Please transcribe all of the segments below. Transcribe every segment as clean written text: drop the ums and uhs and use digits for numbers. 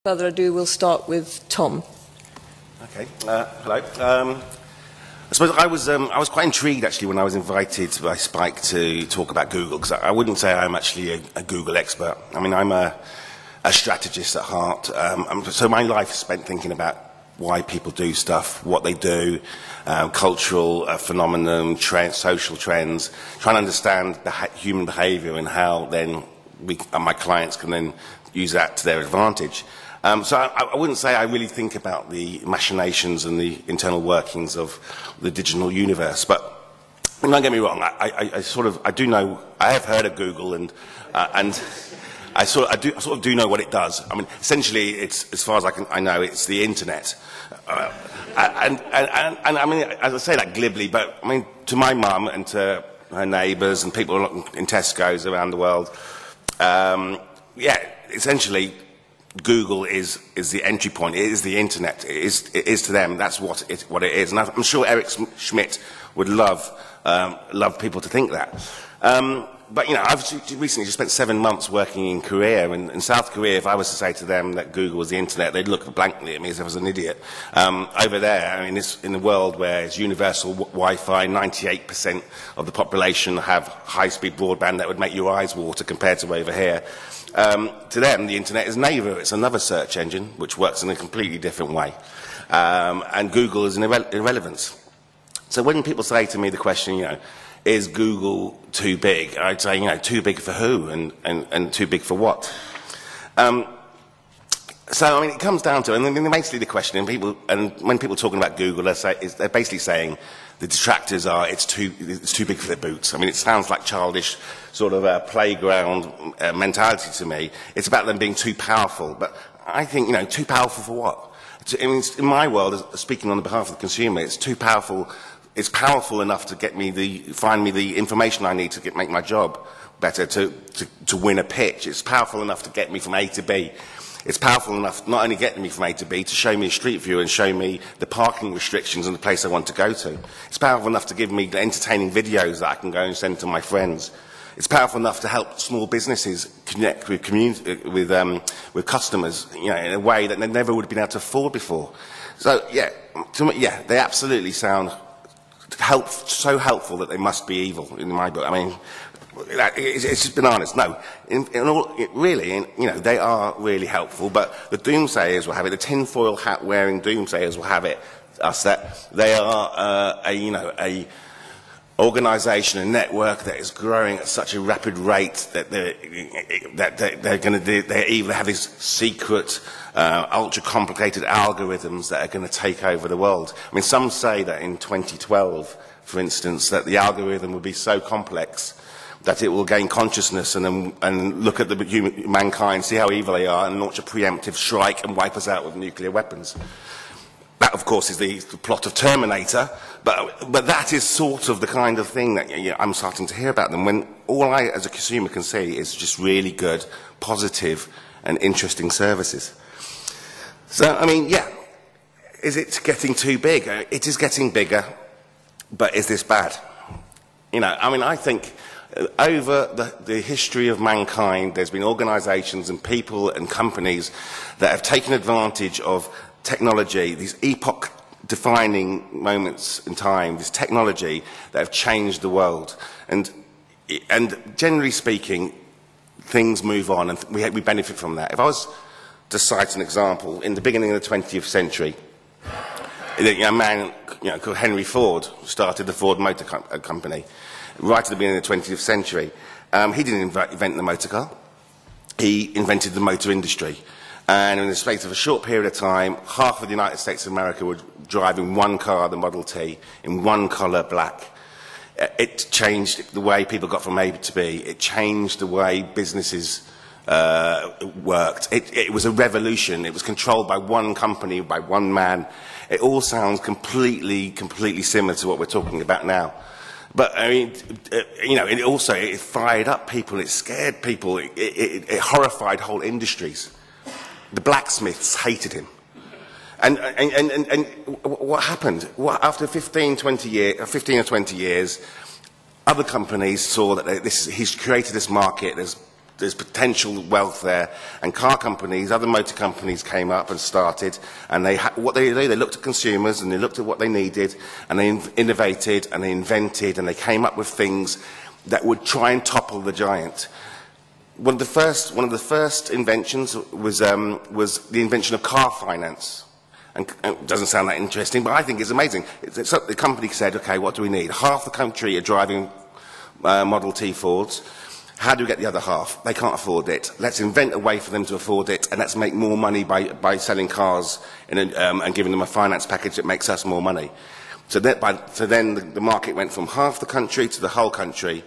Further ado, we'll start with Tom. Okay. Hello. I suppose I was quite intrigued actually when I was invited by Spike to talk about Google, because I wouldn't say I'm actually a Google expert. I mean, I'm a strategist at heart. So my life is spent thinking about why people do stuff, what they do, cultural phenomenon, social trends, trying to understand the human behaviour and how then my clients can then use that to their advantage. So I wouldn't say I really think about the machinations and the internal workings of the digital universe, but don't get me wrong. I do know. I have heard of Google, and I sort of do know what it does. I mean, essentially, it's, as far as I know, it's the internet. And I mean, as I say that glibly, but I mean, to my mum and to her neighbours and people in Tesco's around the world, yeah, essentially, Google is the entry point. It is the internet. It is to them. That's what it is. And I'm sure Eric Schmidt would love people to think that. But, you know, I've recently just spent 7 months working in Korea. And in South Korea, if I was to say to them that Google was the internet, they'd look blankly at me as if I was an idiot. Over there, I mean, in the world where it's universal Wi-Fi, 98% of the population have high-speed broadband that would make your eyes water compared to over here. To them, the internet is Naver. It's another search engine which works in a completely different way. And Google is an irrelevance. So when people say to me the question, you know, is Google too big? I'd say, you know, too big for who and too big for what? So, I mean, it comes down to, and then basically the question, and when people are talking about Google, they're basically saying the detractors are, it's too big for their boots. I mean, it sounds like childish sort of playground mentality to me. It's about them being too powerful. But I think, you know, too powerful for what? I mean, in my world, speaking on behalf of the consumer, it's too powerful. It's powerful enough to find me the information I need to make my job better, to win a pitch. It's powerful enough to get me from A to B. It's powerful enough not only getting me from A to B, to show me a street view and show me the parking restrictions and the place I want to go to. It's powerful enough to give me entertaining videos that I can go and send to my friends. It's powerful enough to help small businesses connect with customers, you know, in a way that they never would have been able to afford before. So yeah, yeah, they absolutely sound so helpful that they must be evil in my book. I mean, it's just bananas. No, really, you know, they are really helpful. But the doomsayers will have it. The tinfoil hat wearing doomsayers will have it. That they are a organisation, a network that is growing at such a rapid rate that they either have these secret, ultra complicated algorithms that are going to take over the world. I mean, some say that in 2012, for instance, that the algorithm will be so complex that it will gain consciousness and look at mankind, see how evil they are, and launch a preemptive strike and wipe us out with nuclear weapons. That, of course, is the plot of Terminator, but that is sort of the kind of thing that, you know, I'm starting to hear about them, when all I, as a consumer, can see is just really good, positive, and interesting services. So, I mean, yeah, is it getting too big? It is getting bigger, but is this bad? You know, I mean, I think over the history of mankind, there's been organisations and people and companies that have taken advantage of technology, these epoch-defining moments in time, this technology that have changed the world. And generally speaking, things move on and we benefit from that. If I was to cite an example, in the beginning of the 20th century, a man called Henry Ford started the Ford Motor Company. Right at the beginning of the 20th century. He didn't invent the motor car. He invented the motor industry. And in the space of a short period of time, half of the United States of America were driving one car, the Model T, in one colour, black. It changed the way people got from A to B. It changed the way businesses worked. It was a revolution. It was controlled by one company, by one man. It all sounds completely similar to what we're talking about now. But, I mean, you know, it fired up people, it scared people, it horrified whole industries. The blacksmiths hated him. And what happened? After 15 or 20 years, other companies saw that he's created this market, there's there's potential wealth there, and car companies, other motor companies came up and started, and what they did, they looked at consumers and they looked at what they needed, and they innovated and they invented and they came up with things that would try and topple the giant. One of the first inventions was the invention of car finance. And it doesn't sound that interesting, but I think it's amazing. The company said, okay, what do we need? Half the country are driving Model T Fords. How do we get the other half? They can't afford it. Let's invent a way for them to afford it, and let's make more money by selling cars and giving them a finance package that makes us more money. So then the market went from half the country to the whole country,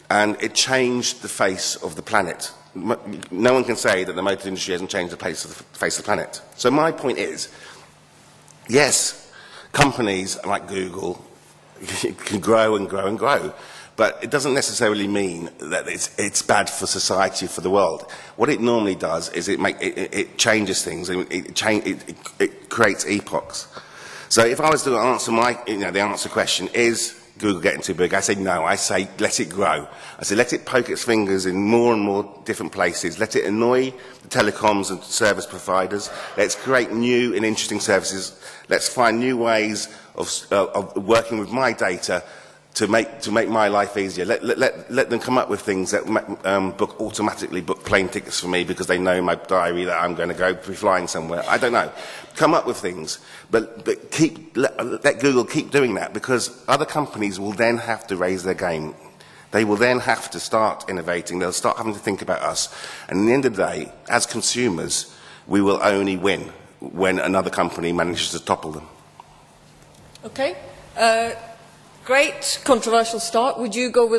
and it changed the face of the planet. No one can say that the motor industry hasn't changed the face of the planet. So my point is, yes, companies like Google can grow and grow and grow, but it doesn't necessarily mean that it's bad for society, for the world. What it normally does is it changes things, and it creates epochs. So if I was to answer the answer question, is Google getting too big? I say no. I say let it grow. I say let it poke its fingers in more and more different places. Let it annoy the telecoms and service providers. Let's create new and interesting services. Let's find new ways of working with my data to make my life easier. Let them come up with things that automatically book plane tickets for me because they know in my diary that I'm going to go be flying somewhere. I don't know. Come up with things, but let Google keep doing that, because other companies will then have to raise their game. They will then have to start innovating. They'll start having to think about us. And at the end of the day, as consumers, we will only win when another company manages to topple them. Okay. Great controversial start. Would you go with